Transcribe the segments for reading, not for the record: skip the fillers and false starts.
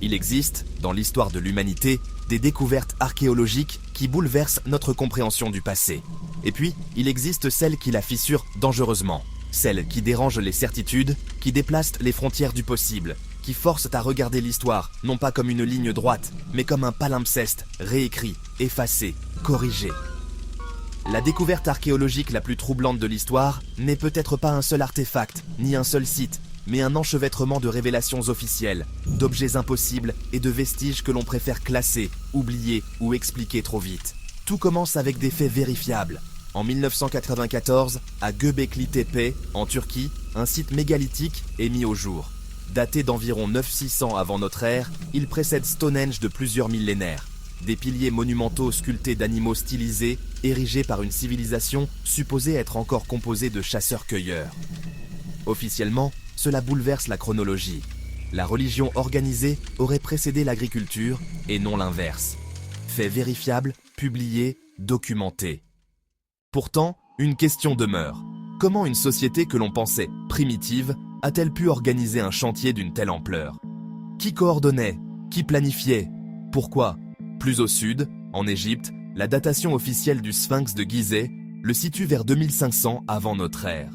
Il existe, dans l'histoire de l'humanité, des découvertes archéologiques qui bouleversent notre compréhension du passé. Et puis, il existe celles qui la fissurent dangereusement, celles qui dérangent les certitudes, qui déplacent les frontières du possible, qui forcent à regarder l'histoire non pas comme une ligne droite, mais comme un palimpseste, réécrit, effacé, corrigé. La découverte archéologique la plus troublante de l'histoire n'est peut-être pas un seul artefact, ni un seul site, mais un enchevêtrement de révélations officielles, d'objets impossibles et de vestiges que l'on préfère classer, oublier ou expliquer trop vite. Tout commence avec des faits vérifiables. En 1994, à Göbekli Tepe, en Turquie, un site mégalithique est mis au jour. Daté d'environ 9600 avant notre ère, il précède Stonehenge de plusieurs millénaires. Des piliers monumentaux sculptés d'animaux stylisés, érigés par une civilisation supposée être encore composée de chasseurs-cueilleurs. Officiellement, cela bouleverse la chronologie. La religion organisée aurait précédé l'agriculture et non l'inverse. Fait vérifiable, publié, documenté. Pourtant, une question demeure. Comment une société que l'on pensait primitive a-t-elle pu organiser un chantier d'une telle ampleur? Qui coordonnait? Qui planifiait? Pourquoi? Plus au sud, en Égypte, la datation officielle du Sphinx de Gizeh le situe vers 2500 avant notre ère.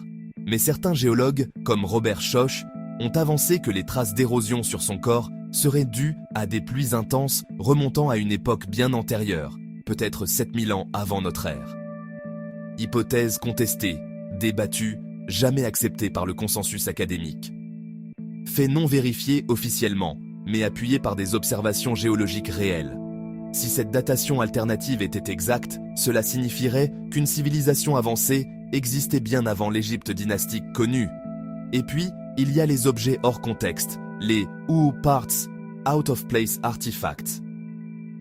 Mais certains géologues, comme Robert Schoch, ont avancé que les traces d'érosion sur son corps seraient dues à des pluies intenses remontant à une époque bien antérieure, peut-être 7000 ans avant notre ère. Hypothèse contestée, débattue, jamais acceptée par le consensus académique. Fait non vérifié officiellement, mais appuyé par des observations géologiques réelles. Si cette datation alternative était exacte, cela signifierait qu'une civilisation avancée existait bien avant l'Égypte dynastique connue. Et puis, il y a les objets hors contexte, les ou parts, out of place artifacts.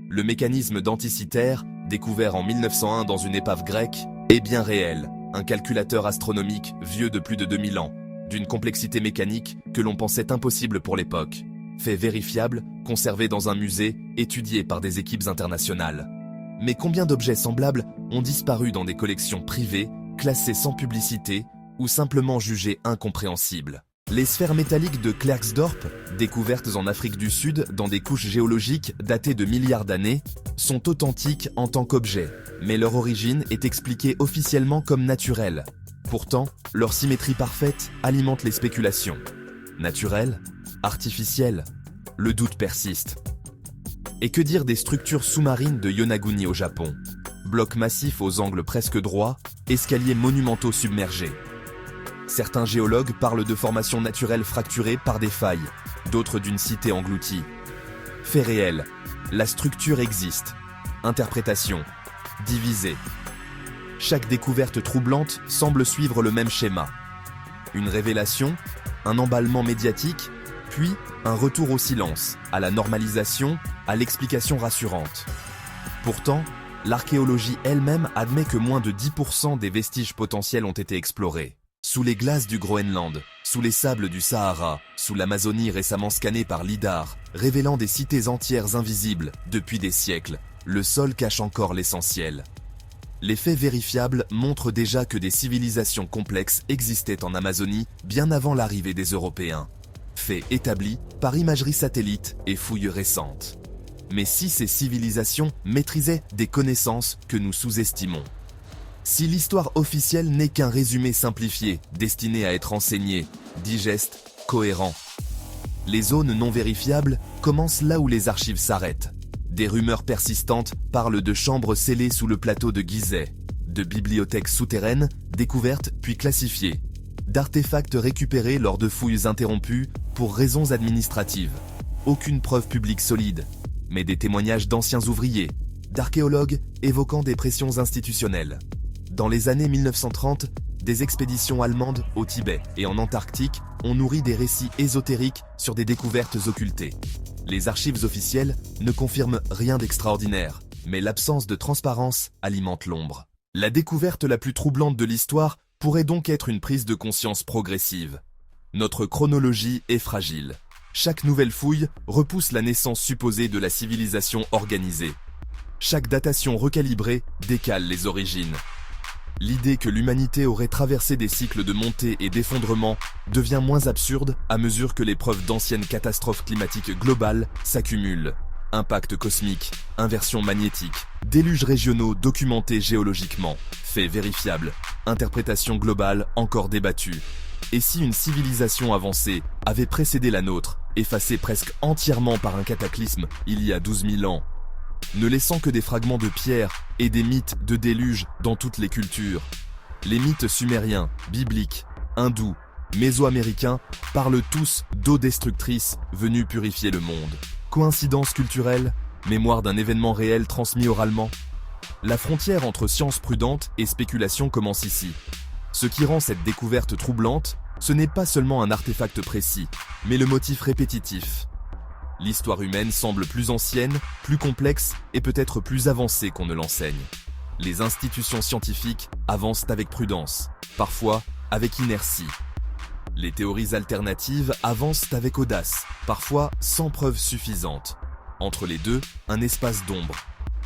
Le mécanisme denticitaire, découvert en 1901 dans une épave grecque, est bien réel, un calculateur astronomique vieux de plus de 2000 ans, d'une complexité mécanique que l'on pensait impossible pour l'époque. Fait vérifiable, conservé dans un musée, étudié par des équipes internationales. Mais combien d'objets semblables ont disparu dans des collections privées, classées sans publicité ou simplement jugées incompréhensibles? Les sphères métalliques de Klerksdorp, découvertes en Afrique du Sud dans des couches géologiques datées de milliards d'années, sont authentiques en tant qu'objets, mais leur origine est expliquée officiellement comme naturelle. Pourtant, leur symétrie parfaite alimente les spéculations. Naturelle? Artificielle? Le doute persiste. Et que dire des structures sous-marines de Yonaguni au Japon? Blocs massifs aux angles presque droits, escaliers monumentaux submergés. Certains géologues parlent de formations naturelles fracturées par des failles, d'autres d'une cité engloutie. Fait réel, la structure existe. Interprétation, divisée. Chaque découverte troublante semble suivre le même schéma. Une révélation, un emballement médiatique, puis un retour au silence, à la normalisation, à l'explication rassurante. Pourtant, l'archéologie elle-même admet que moins de 10% des vestiges potentiels ont été explorés. Sous les glaces du Groenland, sous les sables du Sahara, sous l'Amazonie récemment scannée par LIDAR, révélant des cités entières invisibles depuis des siècles, le sol cache encore l'essentiel. Les faits vérifiables montrent déjà que des civilisations complexes existaient en Amazonie bien avant l'arrivée des Européens. Fait établi par imagerie satellite et fouilles récentes. Mais si ces civilisations maîtrisaient des connaissances que nous sous-estimons? Si l'histoire officielle n'est qu'un résumé simplifié, destiné à être enseigné, digeste, cohérent? Les zones non vérifiables commencent là où les archives s'arrêtent. Des rumeurs persistantes parlent de chambres scellées sous le plateau de Gizeh, de bibliothèques souterraines découvertes puis classifiées, d'artefacts récupérés lors de fouilles interrompues pour raisons administratives. Aucune preuve publique solide, mais des témoignages d'anciens ouvriers, d'archéologues évoquant des pressions institutionnelles. Dans les années 1930, des expéditions allemandes au Tibet et en Antarctique ont nourri des récits ésotériques sur des découvertes occultées. Les archives officielles ne confirment rien d'extraordinaire, mais l'absence de transparence alimente l'ombre. La découverte la plus troublante de l'histoire pourrait donc être une prise de conscience progressive. Notre chronologie est fragile. Chaque nouvelle fouille repousse la naissance supposée de la civilisation organisée. Chaque datation recalibrée décale les origines. L'idée que l'humanité aurait traversé des cycles de montée et d'effondrement devient moins absurde à mesure que les preuves d'anciennes catastrophes climatiques globales s'accumulent. Impact cosmique, inversion magnétique, déluges régionaux documentés géologiquement, faits vérifiables, interprétation globale encore débattue. Et si une civilisation avancée avait précédé la nôtre, effacée presque entièrement par un cataclysme il y a 12 000 ans, ne laissant que des fragments de pierre et des mythes de déluge dans toutes les cultures. Les mythes sumériens, bibliques, hindous, mésoaméricains parlent tous d'eau destructrice venue purifier le monde. Coïncidence culturelle, mémoire d'un événement réel transmis oralement. La frontière entre science prudente et spéculation commence ici. Ce qui rend cette découverte troublante, ce n'est pas seulement un artefact précis, mais le motif répétitif. L'histoire humaine semble plus ancienne, plus complexe et peut-être plus avancée qu'on ne l'enseigne. Les institutions scientifiques avancent avec prudence, parfois avec inertie. Les théories alternatives avancent avec audace, parfois sans preuves suffisantes. Entre les deux, un espace d'ombre.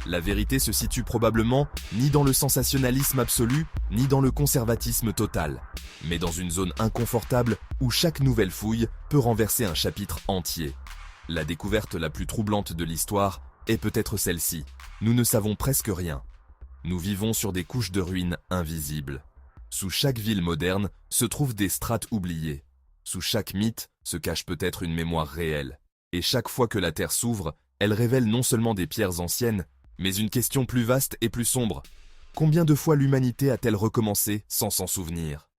La vérité se situe probablement ni dans le sensationnalisme absolu, ni dans le conservatisme total, mais dans une zone inconfortable où chaque nouvelle fouille peut renverser un chapitre entier. La découverte la plus troublante de l'histoire est peut-être celle-ci. Nous ne savons presque rien. Nous vivons sur des couches de ruines invisibles. Sous chaque ville moderne se trouvent des strates oubliées. Sous chaque mythe se cache peut-être une mémoire réelle. Et chaque fois que la Terre s'ouvre, elle révèle non seulement des pierres anciennes, mais une question plus vaste et plus sombre. Combien de fois l'humanité a-t-elle recommencé sans s'en souvenir ?